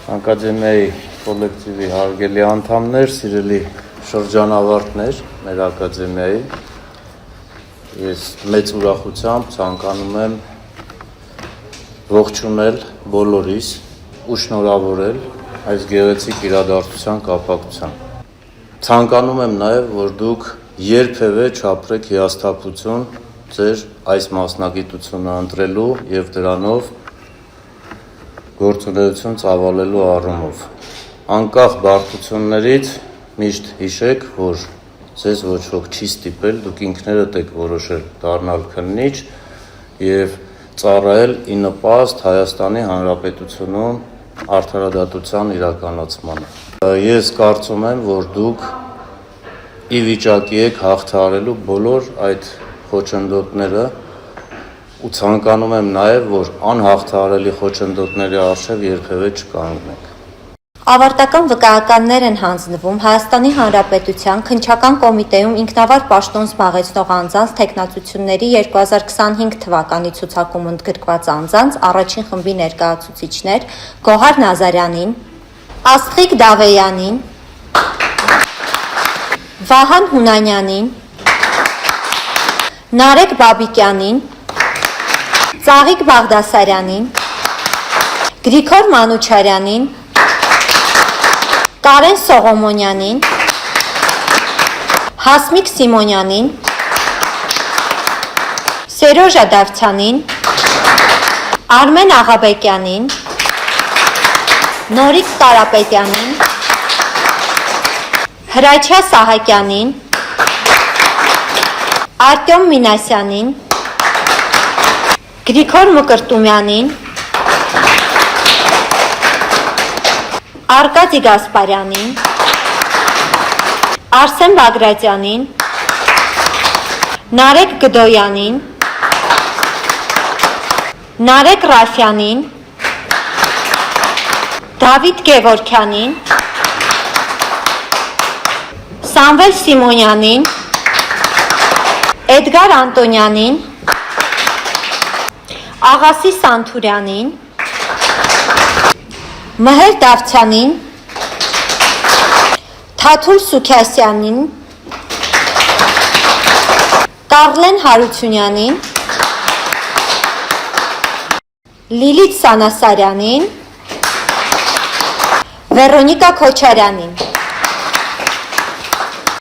Ակադեմիայի կոլեկտիվի հարգելի անդամներ, սիրելի շրջանավարտներ մեր ակադեմիայի, ես մեծ ուրախությամբ ցանկանում եմ ողջունել բոլորիս ու շնորհավորել այս գեղեցիկ իրադարձության կապակցությամբ։ Ցանկանում եմ նաև, որ դուք երբևէ չապրեք հիասթափություն ձեր այս մասնագիտությունը ընտրելու եւ դրանով գործունեություն ծավալելու առումով։ Անկախ բարդություններից միշտ հիշեք, որ ձեզ ոչ ոք չի ստիպել, դուք ինքներդ եք որոշել դառնալ քննիչ եւ ծառայել ի նպաստ Հայաստանի Հանրապետությունում արդարադատության իրականացմանը։ Ես կարծում եմ, որ դուք ի վիճակի եք հաղթահարելու բոլոր այդ խոչընդոտները ու ցանկանում եմ նաև, որ անհաղթահարելի խոչընդոտների առջև երբևէ չկանգնեք։ Ավարտական վկայականներ են հանձնվում Հայաստանի Հանրապետության Քննչական կոմիտեում ինքնավար պաշտոն զբաղեցնող անձանց թեկնածությունների 2025 թվականի ցուցակում ընդգրկված անձանց առաջին խմբի ներկայացուցիչներ Գոհար Նազարյանին, Աստղիկ Դավեյանին, Վահան Հունանյանին, Նարեկ Բաբիկյանին, Ծաղիկ Բաղդասարյանին, Գրիգոր Մանուչարյանին, Կարեն Սողոմոնյանին, Հասմիկ Սիմոնյանին, Սերոժա Դավթյանին, Արմեն Աղաբեկյանին, Նորիկ Կարապետյանին, Հրաչյա Սահակյանին, Արտյոմ Մինասյանին, Գրիգոր Մկրտումյանին, Արկադի Գասպարյանին, Արսեն Բագրատյանին, Նարեկ Գդոյանին, Նարեկ Ռաֆյանին, Դավիթ Գևորքյանին, Սամվել Սիմոնյանին, Էդգար Անտոնյանին, Աղասի Սանթուրյանին, Մհեր Դավթյանին, Թաթուլ Սուքասյանին, Կարլեն Հարությունյանին, Լիլիթ Սանասարյանին, Վերոնիկա Քոչարյանին։